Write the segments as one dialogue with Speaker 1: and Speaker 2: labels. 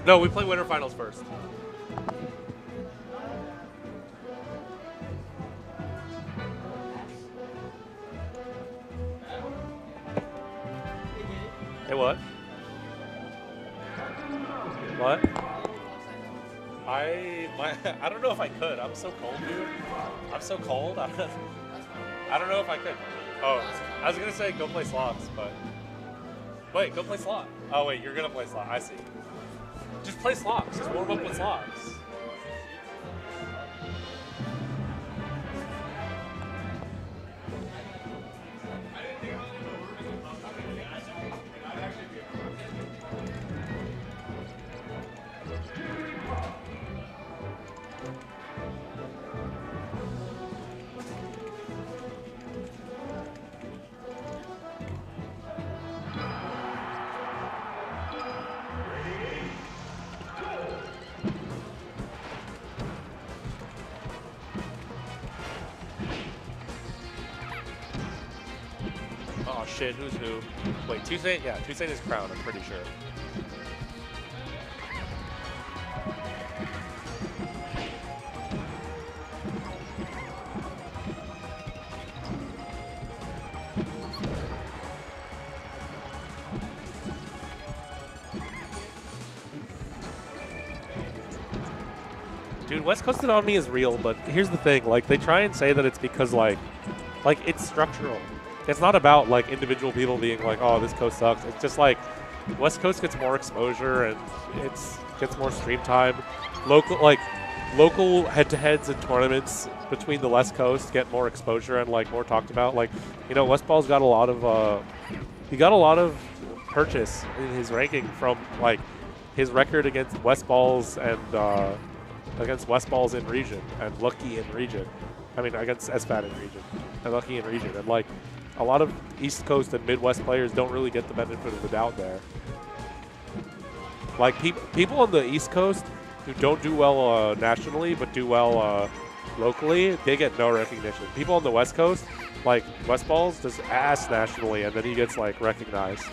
Speaker 1: No, we play winter finals first. Hey, what? What? I don't know if I could. I'm so cold, dude. I'm so cold. I don't know if I could. Oh, I was gonna say go play slots, but wait, go play slot. Oh wait, you're gonna play slot. I see. Just play slots. Just warm up with slots. Oh shit, who's who? Wait, 2saint? Yeah, 2saint is crown, I'm pretty sure. Dude, West Coasted on me is real, but here's the thing, like, they try and say that it's because, like, it's structural. It's not about, like, individual people being like, oh, this coast sucks. It's just, like, West Coast gets more exposure and gets more stream time. Local head-to-heads and tournaments between the West Coast get more exposure and, like, more talked about. Like, you know, Westball's got a lot of, he got a lot of purchase in his ranking from, like, his record against Westballs and, against Westballs in region and Lucky in region. I mean, against SFAT in region and Lucky in region. And, like, a lot of East Coast and Midwest players don't really get the benefit of the doubt there. Like, people on the East Coast who don't do well nationally but do well locally, they get no recognition. People on the West Coast, like Westballs, does ass nationally, and then he gets, like, recognized.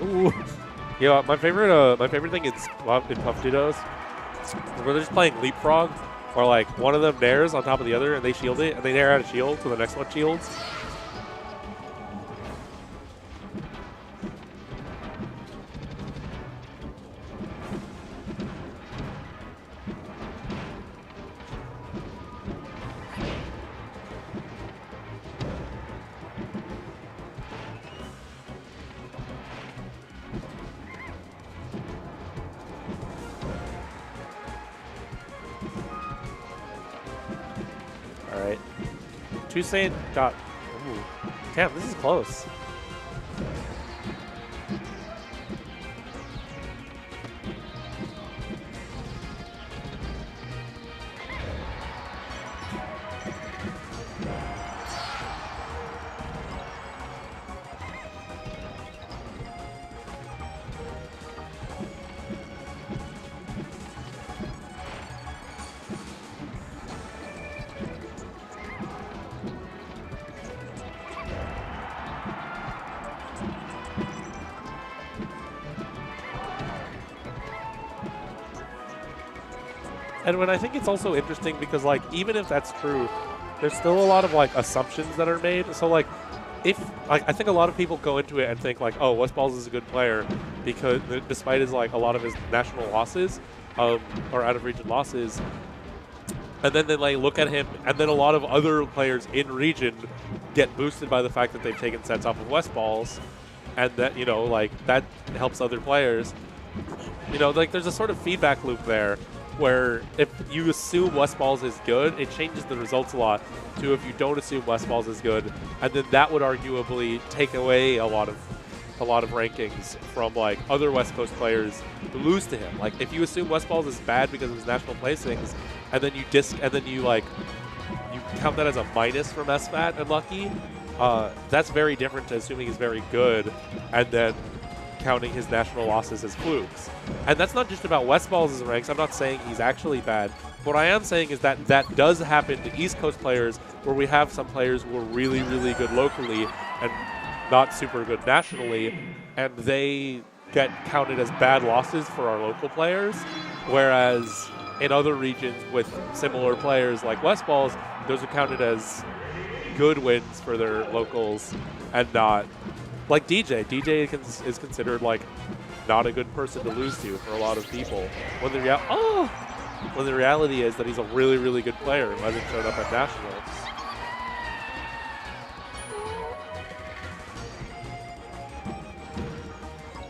Speaker 1: Ooh. Yeah, my favorite thing is in Puff Dudos, where they're just playing leapfrog, or like one of them nairs on top of the other and they shield it, and they nair out a shield, so the next one shields. Alright. 2saint got... Ooh. Damn, this is close. And when I think it's also interesting because, like, even if that's true, there's still a lot of, like, assumptions that are made. So, like, if, like, I think a lot of people go into it and think, like, oh, Westballs is a good player because, despite his, like, a lot of his national losses, or out-of-region losses, and then they, like, look at him, and then a lot of other players in region get boosted by the fact that they've taken sets off of Westballs, and that, you know, like, that helps other players. You know, like, there's a sort of feedback loop there, where if you assume Westballs is good, it changes the results a lot to if you don't assume Westballs is good, and then that would arguably take away a lot of a lot of rankings from like other West Coast players who lose to him. Like if you assume West Balls is bad because of his national placings, and then you like you count that as a minus from SFAT and Lucky, that's very different to assuming he's very good and then counting his national losses as flukes. And that's not just about West Balls' ranks. I'm not saying he's actually bad. What I am saying is that that does happen to East Coast players, where we have some players who are really, really good locally and not super good nationally, and they get counted as bad losses for our local players, whereas in other regions with similar players like West Balls, those are counted as good wins for their locals and not like DJ. DJ is considered like not a good person to lose to for a lot of people. When the reality is that he's a really, really good player who hasn't showed up at nationals.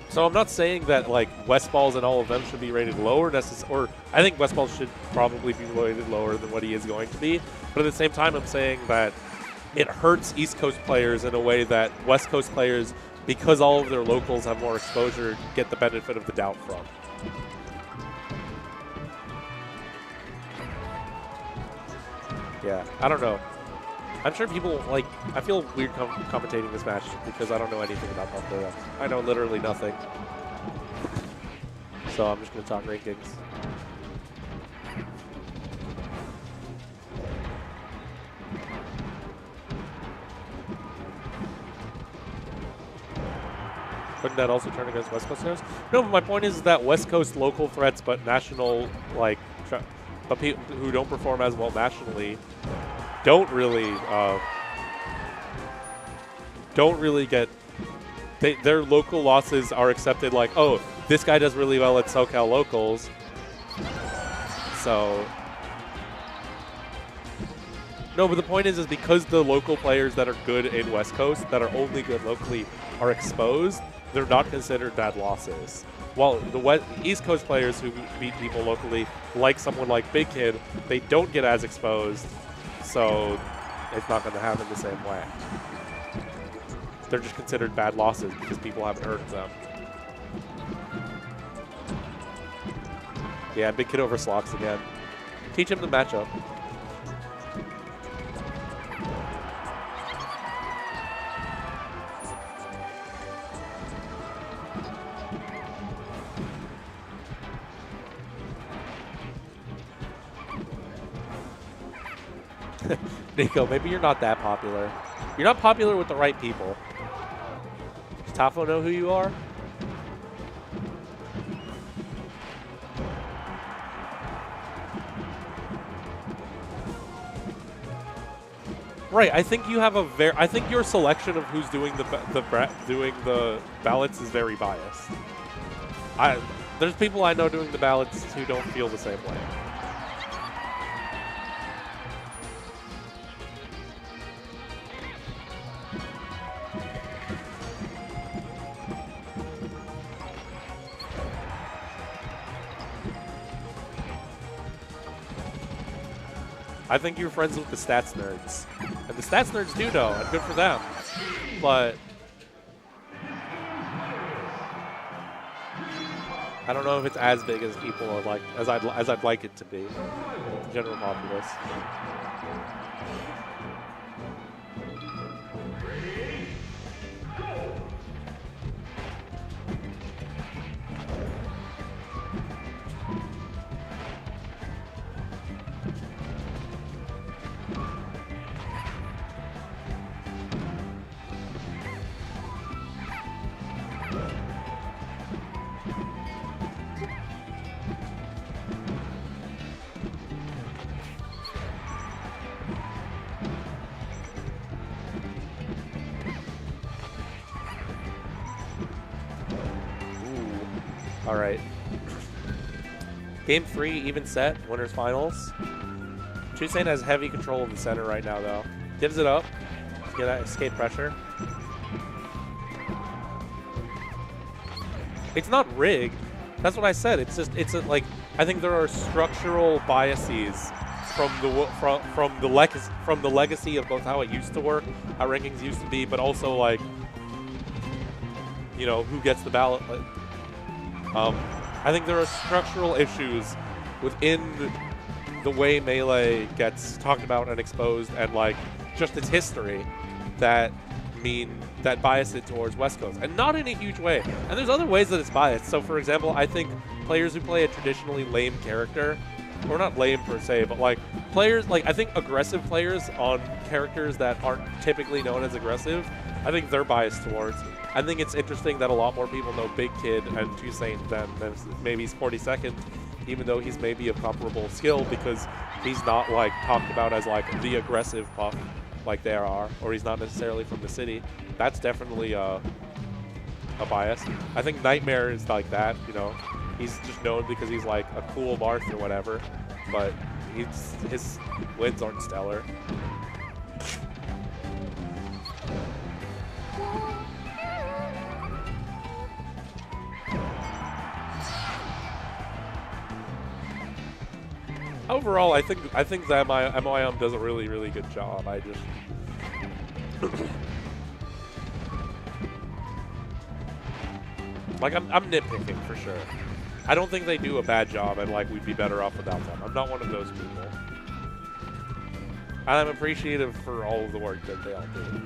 Speaker 1: So I'm not saying that like West Balls and all of them should be rated lower, or I think West Balls should probably be rated lower than what he is going to be. But at the same time, I'm saying that it hurts East Coast players in a way that West Coast players, because all of their locals have more exposure, get the benefit of the doubt from. Yeah, I don't know. I'm sure people, like, I feel weird commentating this match because I don't know anything about Buffalo. I know literally nothing. So I'm just going to talk rankings. Couldn't that also turn against West Coast players? No, but my point is that West Coast local threats, but national, like, but people who don't perform as well nationally don't really get, their local losses are accepted like, oh, this guy does really well at SoCal locals. So, no, but the point is because the local players that are good in West Coast, that are only good locally, are exposed, they're not considered bad losses. While the East Coast players who beat people locally, like someone like Big Kid, they don't get as exposed, so it's not going to happen the same way. They're just considered bad losses because people haven't heard of them. Yeah, Big Kid over Slox again. Teach him the matchup. Nico, maybe you're not that popular. You're not popular with the right people. Does Tafo know who you are? Right, I think you have I think your selection of who's doing the ballots is very biased. There's people I know doing the ballots who don't feel the same way. I think you're friends with the stats nerds. And the stats nerds do know, and good for them. But I don't know if it's as big as people are like as I'd like it to be. The general populace. All right. Game 3, even set, winners finals. 2saint has heavy control of the center right now, though. Gives it up to get that escape pressure. It's not rigged. That's what I said. It's just, like, I think there are structural biases from the legacy of both how it used to work, how rankings used to be, but also like you know, who gets the ballot. I think there are structural issues within the way Melee gets talked about and exposed, and like just its history that bias it towards West Coast, and not in a huge way. And there's other ways that it's biased. So for example, I think players who play a traditionally lame character, or not lame per se, but like players, like I think aggressive players on characters that aren't typically known as aggressive, I think they're biased towards. I think it's interesting that a lot more people know Big Kid and 2saint than maybe he's 42nd, even though he's maybe of comparable skill, because he's not like talked about as like the aggressive puff like they are, or he's not necessarily from the city. That's definitely a bias. I think Nightmare is like that, you know. He's just known because he's like a cool Marth or whatever, but his wins aren't stellar. Overall, I think that MIM does a really, really good job. I just like I'm nitpicking for sure. I don't think they do a bad job, and like we'd be better off without them. I'm not one of those people. I'm appreciative for all of the work that they all do.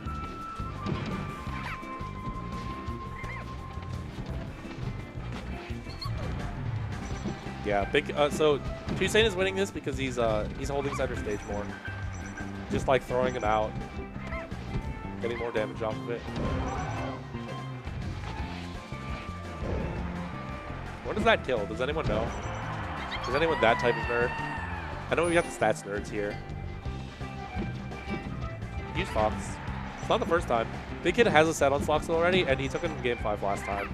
Speaker 1: Yeah, big. So 2saint is winning this because he's holding center stage more, just like throwing him out, getting more damage off of it. What does that kill? Does anyone know? Is anyone that type of nerd? I know we got the stats nerds here. Use Fox. It's not the first time. Big Kid has a set on Slox already, and he took it in Game 5 last time.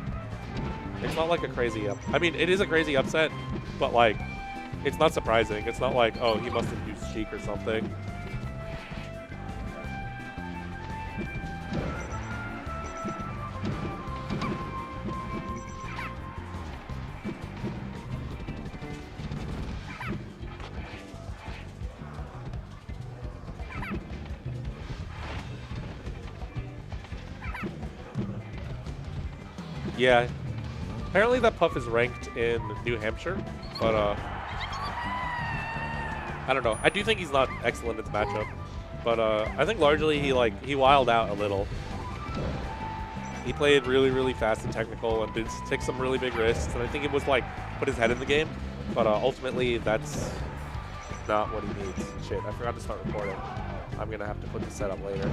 Speaker 1: It's not like a crazy up. I mean, it is a crazy upset, but like, it's not surprising. It's not like, oh, he must have used Cheek or something. Yeah. Apparently that puff is ranked in New Hampshire, but I don't know. I do think he's not excellent in this matchup, but I think largely he wilded out a little. He played really, really fast and technical and did take some really big risks, and I think it was like put his head in the game, but ultimately that's not what he needs. Shit, I forgot to start recording. I'm gonna have to put the setup later.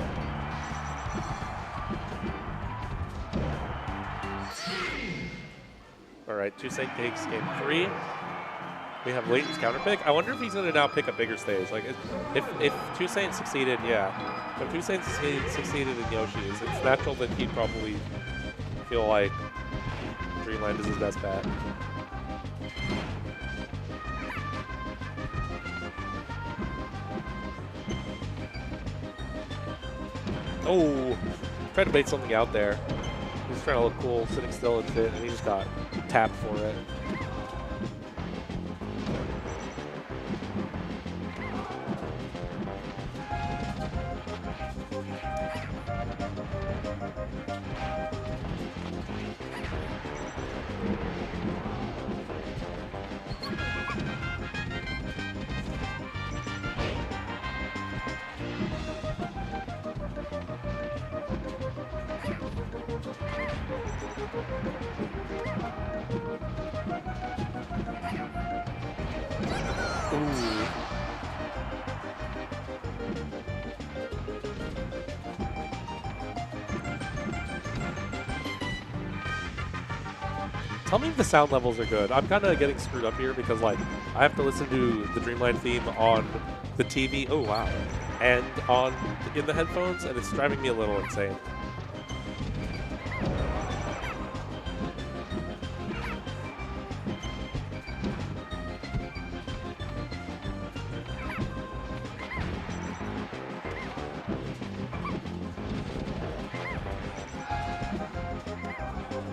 Speaker 1: All right, 2saint takes game 3. We have Layton's counter pick. I wonder if he's going to now pick a bigger stage. Like, if 2saint succeeded, yeah. If 2saint succeeded in Yoshi's, it's natural that he'd probably feel like Dreamland is his best bet. Oh, tried to bait something out there. He was trying to look cool, sitting still and fit, and he just got tapped for it. Tell me if the sound levels are good. I'm kind of getting screwed up here because, like, I have to listen to the Dreamland theme on the TV. Oh, wow. And in the headphones, and it's driving me a little insane.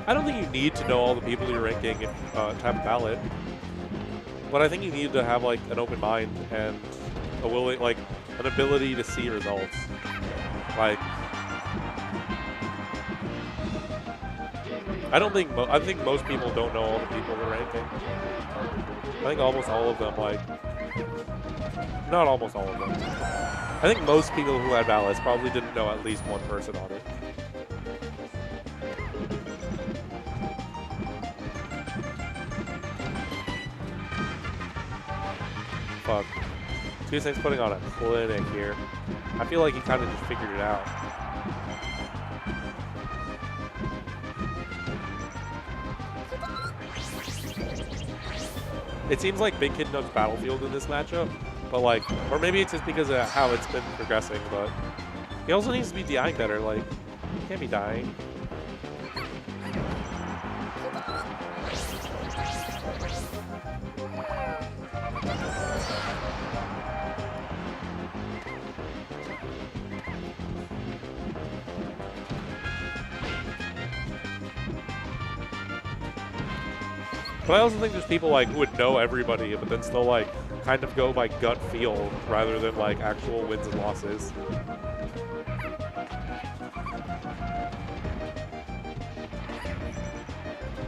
Speaker 1: I don't think you need to know all the people you're ranking in time of ballot, but I think you need to have like an open mind and an ability to see results. Like, I think most people don't know all the people in the ranking. I think almost all of them, like, not almost all of them. I think most people who had ballots probably didn't know at least one person on it. Fuck. 2saint's putting on a clinic here. I feel like he kind of just figured it out. It seems like Big Kid knows Battlefield in this matchup, but like, or maybe it's just because of how it's been progressing, but he also needs to be DIing better. Like, he can't be dying. But I also think there's people like who would know everybody, but then still like kind of go by gut feel rather than like actual wins and losses.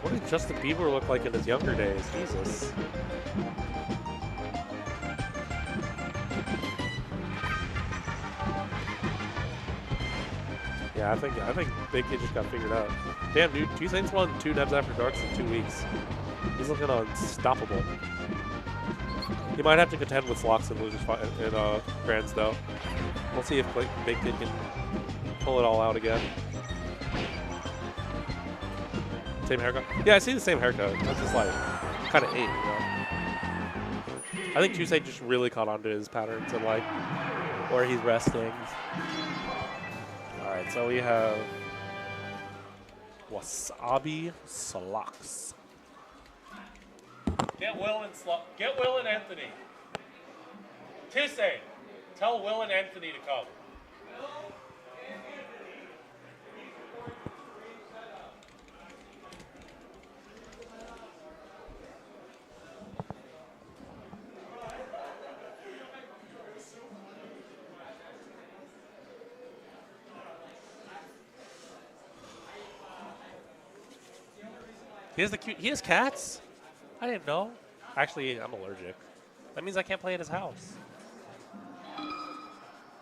Speaker 1: What did Justin Bieber look like in his younger days? Jesus. Yeah, I think Big Kid just got figured out. Damn, dude, 2saint's won 2 Nebs After Darks in 2 weeks. He's looking unstoppable. He might have to contend with Slox and losers in Grands, though. We'll see if Big Kid can pull it all out again. Same haircut? Yeah, I see the same haircut. That's just like kind of 8, you know? I think 2saint just really caught on to his patterns and like where he's resting. Alright, so we have Wasabi Slox. Get Will and Anthony. 2saint, tell Will and Anthony to come. He has cats? I didn't know. Actually, I'm allergic. That means I can't play at his house.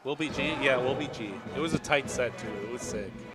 Speaker 1: Will be G? Yeah, will be G. It was a tight set, too. It was sick.